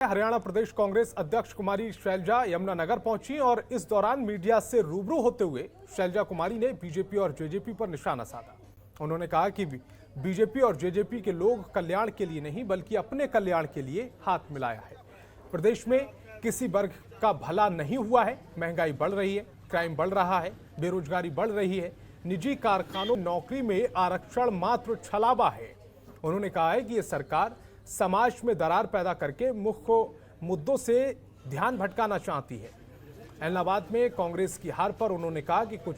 हरियाणा प्रदेश कांग्रेस अध्यक्ष कुमारी शैलजा यमुनानगर पहुंची और इस दौरान मीडिया से रूबरू होते हुए शैलजा कुमारी ने बीजेपी और जेजेपी पर निशाना साधा। उन्होंने कहा कि बीजेपी और जेजेपी के लोग कल्याण के लिए नहीं बल्कि अपने कल्याण के लिए हाथ मिलाया है। प्रदेश में किसी वर्ग का भला नहीं हुआ है। महंगाई बढ़ रही है, क्राइम बढ़ रहा है, बेरोजगारी बढ़ रही है, निजी कारखानों नौकरी में आरक्षण मात्र छलावा है। उन्होंने कहा है कि ये सरकार समाज में दरार पैदा करके मुख्य मुद्दों से ध्यान भटकाना चाहती है। इलाहाबाद में कांग्रेस की हार पर उन्होंने कहा कि कुछ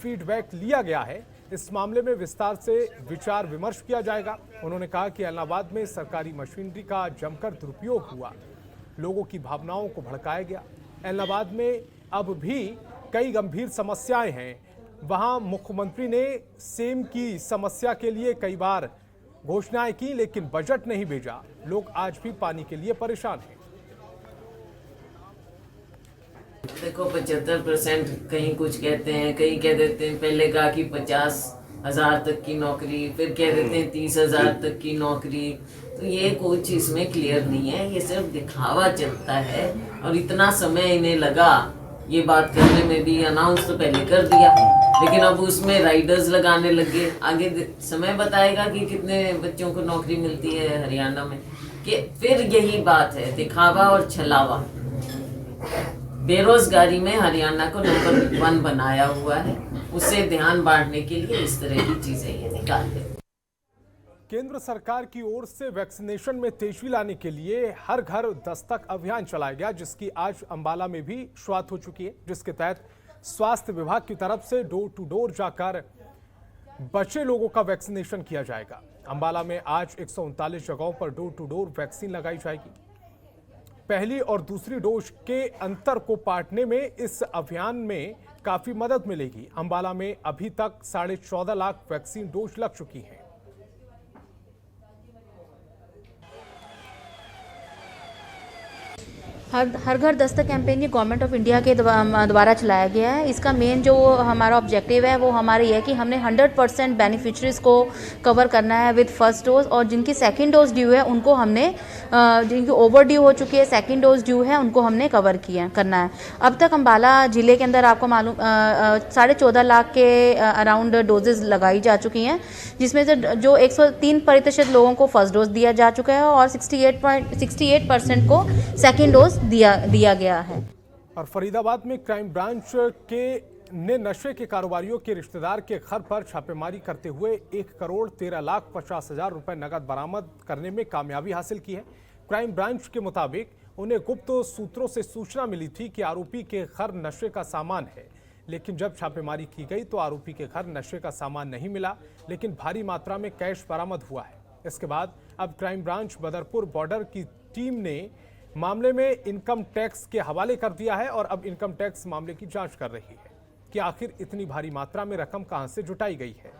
फीडबैक लिया गया है, इस मामले में विस्तार से विचार विमर्श किया जाएगा। उन्होंने कहा कि इलाहाबाद में सरकारी मशीनरी का जमकर दुरुपयोग हुआ, लोगों की भावनाओं को भड़काया गया। इलाहाबाद में अब भी कई गंभीर समस्याएं हैं। वहां मुख्यमंत्री ने सेम की समस्या के लिए कई बार घोषणाएं की लेकिन बजट नहीं भेजा। लोग आज भी पानी के लिए परेशान हैं। देखो 75% कहीं कुछ कहते हैं, कहीं कह देते हैं पहले कहा कि 50,000 तक की नौकरी, फिर कह देते हैं 30,000 तक की नौकरी। तो ये कुछ इसमें क्लियर नहीं है, ये सिर्फ दिखावा चलता है। और इतना समय इन्हें लगा ये बात करने में भी, अनाउंस तो पहले कर दिया लेकिन अब उसमें राइडर्स लगाने लगे। आगे समय बताएगा कि कितने बच्चों को नौकरी मिलती है हरियाणा में। कि फिर यही बात है, दिखावा और छलावा। बेरोजगारी में हरियाणा को नंबर 1 बनाया हुआ है, उससे ध्यान बांटने के लिए इस तरह की चीजें ये निकाल देते। केंद्र सरकार की ओर से वैक्सीनेशन में तेजी लाने के लिए हर घर दस्तक अभियान चलाया गया, जिसकी आज अंबाला में भी शुरुआत हो चुकी है, जिसके तहत स्वास्थ्य विभाग की तरफ से डोर टू डोर जाकर बचे लोगों का वैक्सीनेशन किया जाएगा। अंबाला में आज 139 जगहों पर डोर टू डोर वैक्सीन लगाई जाएगी। पहली और दूसरी डोज के अंतर को पाटने में इस अभियान में काफी मदद मिलेगी। अंबाला में अभी तक 14.5 लाख वैक्सीन डोज लग चुकी हैं। हर घर दस्तक कैंपेन ये गवर्नमेंट ऑफ इंडिया के द्वारा चलाया गया है। इसका मेन जो हमारा ऑब्जेक्टिव है वो हमारा ये है कि हमने 100% बेनिफिशरीज को कवर करना है विद फर्स्ट डोज, और जिनकी सेकंड डोज ड्यू है उनको हमने, जिनकी ओवर ड्यू हो चुकी है, सेकंड डोज ड्यू है, उनको हमने कवर करना है। अब तक अम्बाला ज़िले के अंदर आपको मालूम 14.5 लाख के अराउंड डोजेज लगाई जा चुकी हैं, जिसमें से जो 103% लोगों को फर्स्ट डोज दिया जा चुका है और 68% को सेकेंड डोज दिया गया है। और फरीदाबाद में क्राइम ब्रांच ने नशे के कारोबारियों के रिश्तेदार के घर पर छापेमारी करते हुए 1,13,50,000 रुपए नकद बरामद करने में कामयाबी हासिल की है। क्राइम ब्रांच के मुताबिक उन्हें गुप्त सूत्रों से सूचना मिली थी कि आरोपी के घर नशे का सामान है, लेकिन जब छापेमारी की गई तो आरोपी के घर नशे का सामान नहीं मिला, लेकिन भारी मात्रा में कैश बरामद हुआ है। इसके बाद अब क्राइम ब्रांच बदरपुर बॉर्डर की टीम ने मामले में इनकम टैक्स के हवाले कर दिया है और अब इनकम टैक्स मामले की जांच कर रही है कि आखिर इतनी भारी मात्रा में रकम कहां से जुटाई गई है।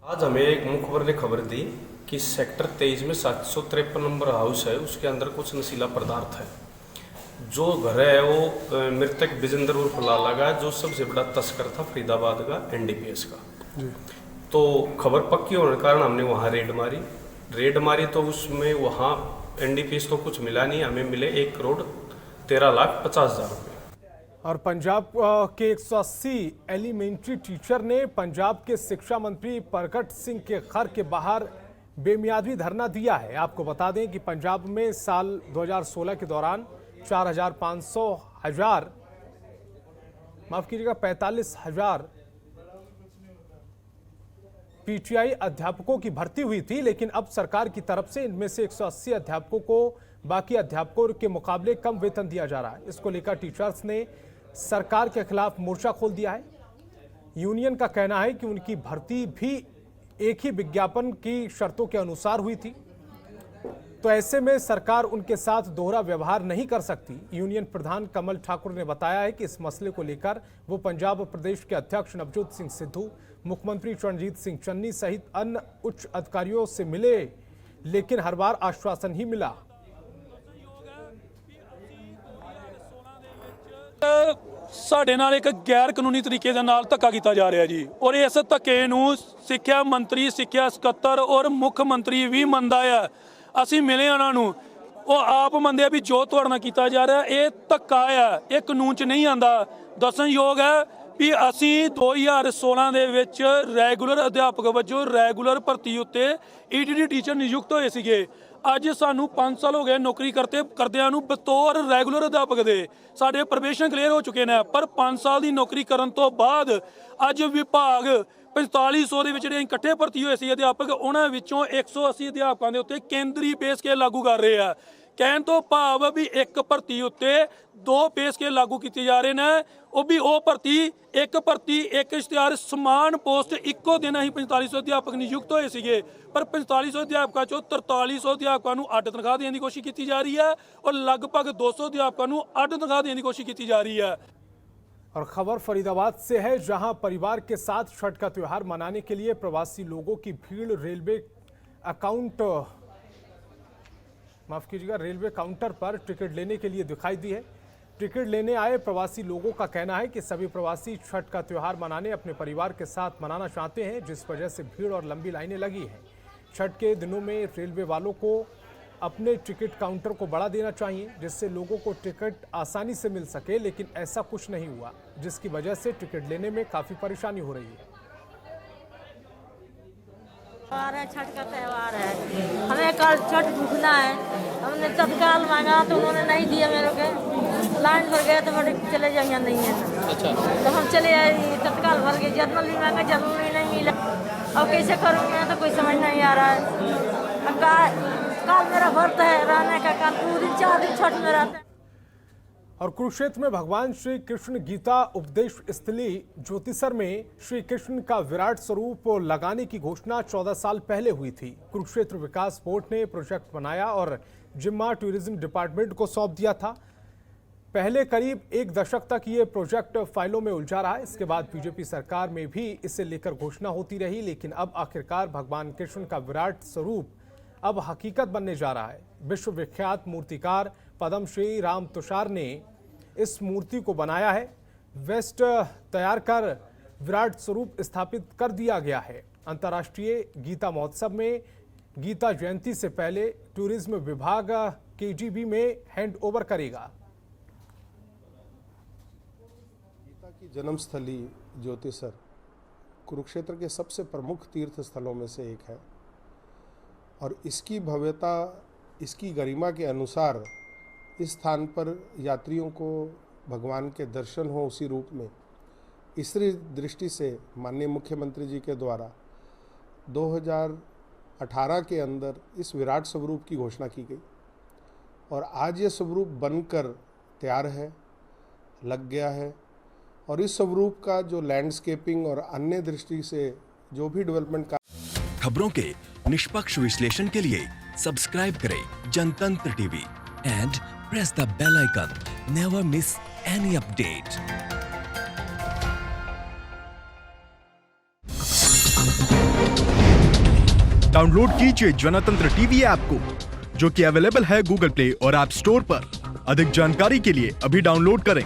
आज हमें एक मुखबर ने खबर दी कि सेक्टर 23 में 753 नंबर हाउस है, उसके अंदर कुछ नशीला पदार्थ है। जो घर है वो मृतक विजेंद्र उर्फ लाला का, जो सबसे बड़ा तस्कर था फरीदाबाद का, एनडीपीएस का। तो खबर पक्की होने के कारण हमने वहाँ रेड मारी तो उसमें वहाँ एनडीपीएस तो कुछ मिला नहीं, हमें मिले 1,13,50,000 रुपये। और पंजाब के 180 एलिमेंट्री टीचर ने पंजाब के शिक्षा मंत्री प्रगट सिंह के घर के बाहर बेमियादी धरना दिया है। आपको बता दें कि पंजाब में साल 2016 के दौरान 45,000 पीटीआई अध्यापकों की भर्ती हुई थी, लेकिन अब सरकार की तरफ से इनमें से 180 अध्यापकों को बाकी अध्यापकों के मुकाबले कम वेतन दिया जा रहा है। इसको लेकर टीचर्स ने सरकार के खिलाफ मोर्चा खोल दिया है। यूनियन का कहना है कि उनकी भर्ती भी एक ही विज्ञापन की शर्तों के अनुसार हुई थी, तो ऐसे में सरकार उनके साथ दोहरा व्यवहार नहीं कर सकती। यूनियन प्रधान कमल ठाकुर ने बताया है कि इस मसले को लेकर वो पंजाब प्रदेश के अध्यक्ष नवजोत सिंह सिद्धू, मुख्यमंत्री रणजीत सिंह चन्नी सहित अन्य उच्च अधिकारियों से मिले, लेकिन हर बार आश्वासन ही मिला। ਸਾਡੇ ਨਾਲ ਇੱਕ ਗੈਰ ਕਾਨੂੰਨੀ ਤਰੀਕੇ ਦੇ ਨਾਲ ਧੱਕਾ ਕੀਤਾ ਜਾ ਰਿਹਾ ਜੀ, ਔਰ ਇਸ ਧੱਕੇ ਨੂੰ ਸਿੱਖਿਆ ਮੰਤਰੀ, ਸਿੱਖਿਆ ਸਕੱਤਰ ਔਰ ਮੁੱਖ ਮੰਤਰੀ ਵੀ ਮੰਨਦਾ ਆ। ਅਸੀਂ ਮਿਲੇ ਉਹਨਾਂ ਨੂੰ, ਉਹ ਆਪ ਮੰਨਦੇ ਆ ਵੀ ਜੋ ਤੁਹਾਡੇ ਨਾਲ ਕੀਤਾ ਜਾ ਰਿਹਾ ਇਹ ਧੱਕਾ ਆ, ਇਹ ਕਾਨੂੰਨ 'ਚ ਨਹੀਂ ਆਂਦਾ। ਦੱਸਣਯੋਗ ਹੈ ਵੀ ਅਸੀਂ 2016 ਦੇ ਵਿੱਚ ਰੈਗੂਲਰ ਅਧਿਆਪਕ ਵਜੋਂ ਰੈਗੂਲਰ ਭਰਤੀ ਉੱਤੇ ETT ਟੀਚਰ ਨਿਯੁਕਤ ਹੋਏ ਸੀਗੇ। ਅੱਜ ਸਾਨੂੰ 5 ਸਾਲ ਹੋ ਗਏ ਨੌਕਰੀ ਕਰਦਿਆਂ ਨੂੰ ਬਤੌਰ ਰੈਗੂਲਰ ਅਧਿਆਪਕ ਦੇ। ਸਾਡੇ ਪ੍ਰੋਬੇਸ਼ਨ ਕਲੀਅਰ ਹੋ ਚੁੱਕੇ ਨੇ, ਪਰ 5 ਸਾਲ ਦੀ ਨੌਕਰੀ ਕਰਨ ਤੋਂ ਬਾਅਦ ਅੱਜ ਵਿਭਾਗ 4500 ਦੇ ਵਿੱਚ ਜਿਹੜੇ ਇਕੱਠੇ ਭਰਤੀ ਹੋਏ ਸੀ ਅਧਿਆਪਕ, ਉਹਨਾਂ ਵਿੱਚੋਂ 180 ਅਧਿਆਪਕਾਂ ਦੇ ਉੱਤੇ ਕੇਂਦਰੀ ਪੇ ਸਕੇਲ ਲਾਗੂ ਕਰ ਰਹੇ ਆ। ਕਹਿਣ ਤੋਂ ਭਾਵ ਵੀ ਇੱਕ ਭਰਤੀ ਉੱਤੇ 2 ਪੇ ਸਕੇਲ ਲਾਗੂ ਕੀਤੇ ਜਾ ਰਹੇ ਨੇ। ਉਹ ਵੀ ਉਹ ਭਰਤੀ ਇੱਕ ਇਸ਼ਤਿਹਾਰ ਸਮਾਨ ਪੋਸਟ ਇੱਕੋ ਦਿਨ ਹੀ 4500 ਅਧਿਆਪਕ ਨਿਯੁਕਤ ਹੋਏ ਸੀਗੇ, ਪਰ 4500 ਅਧਿਆਪਕਾਂ ਚੋਂ 4300 ਅਧਿਆਪਕਾਂ ਨੂੰ ਅੱਡ ਤਨਖਾਹ ਦੇਣ ਦੀ ਕੋਸ਼ਿਸ਼ ਕੀਤੀ ਜਾ ਰਹੀ ਹੈ ਔਰ ਲਗਭਗ 200 ਅਧਿਆਪਕਾਂ ਨੂੰ ਅੱਡ ਤਨਖਾਹ ਦੇਣ ਦੀ ਕੋਸ਼ਿਸ਼ ਕੀਤੀ ਜਾ रही है। और खबर फरीदाबाद से है, जहां परिवार के साथ छठ का त्योहार मनाने के लिए प्रवासी लोगों की भीड़ रेलवे काउंटर पर टिकट लेने के लिए दिखाई दी है। टिकट लेने आए प्रवासी लोगों का कहना है कि सभी प्रवासी छठ का त्योहार मनाने अपने परिवार के साथ मनाना चाहते हैं, जिस वजह से भीड़ और लंबी लाइनें लगी हैं। छठ के दिनों में रेलवे वालों को अपने टिकट काउंटर को बढ़ा देना चाहिए, जिससे लोगों को टिकट आसानी से मिल सके, लेकिन ऐसा कुछ नहीं हुआ, जिसकी वजह से टिकट लेने में काफ़ी परेशानी हो रही है। छठ का त्यौहार है, हमें कल छठ भूखना है। हमने तत्काल मांगा तो उन्होंने नहीं दिया मेरे को, लाइन भर गए तो बोले चले जाएंगे, नहीं है ना। अच्छा, तो हम चले आए, तत्काल भर गए, जनरल भी मांगा, जनरल भी नहीं मिला। अब कैसे करूँगे तो कोई समझ नहीं आ रहा है। कल मेरा व्रत है रहने का, कल पूरे दिन 4 दिन छठ में रहते हैं। और कुरुक्षेत्र में भगवान श्री कृष्ण गीता उपदेश स्थली ज्योतिसर में श्री कृष्ण का विराट स्वरूप लगाने की घोषणा 14 साल पहले हुई थी। कुरुक्षेत्र विकास बोर्ड ने प्रोजेक्ट बनाया और जिम्मा टूरिज्म डिपार्टमेंट को सौंप दिया था। पहले करीब 1 दशक तक ये प्रोजेक्ट फाइलों में उलझा रहा। इसके बाद बीजेपी सरकार में भी इसे लेकर घोषणा होती रही, लेकिन अब आखिरकार भगवान कृष्ण का विराट स्वरूप अब हकीकत बनने जा रहा है। विश्व विख्यात मूर्तिकार पद्मश्री राम तुषार ने इस मूर्ति को बनाया है। वेस्ट तैयार कर विराट स्वरूप स्थापित कर दिया गया है। अंतर्राष्ट्रीय गीता महोत्सव में गीता जयंती से पहले टूरिज्म विभाग KGB में हैंड ओवर करेगा। गीता की जन्मस्थली ज्योतिसर कुरुक्षेत्र के सबसे प्रमुख तीर्थ स्थलों में से एक है और इसकी भव्यता, इसकी गरिमा के अनुसार इस स्थान पर यात्रियों को भगवान के दर्शन हो उसी रूप में, इसी दृष्टि से माननीय मुख्यमंत्री जी के द्वारा 2018 के अंदर इस विराट स्वरूप की घोषणा की गई और आज ये स्वरूप बनकर तैयार है, लग गया है। और इस स्वरूप का जो लैंडस्केपिंग और अन्य दृष्टि से जो भी डेवलपमेंट का खबरों के निष्पक्ष विश्लेषण के लिए सब्सक्राइब करें Jantantra TV and press the bell icon. Never miss any update. Download कीजिए जनतंत्र टीवी ऐप को, जो कि अवेलेबल है गूगल प्ले और ऐप स्टोर पर। अधिक जानकारी के लिए अभी डाउनलोड करें।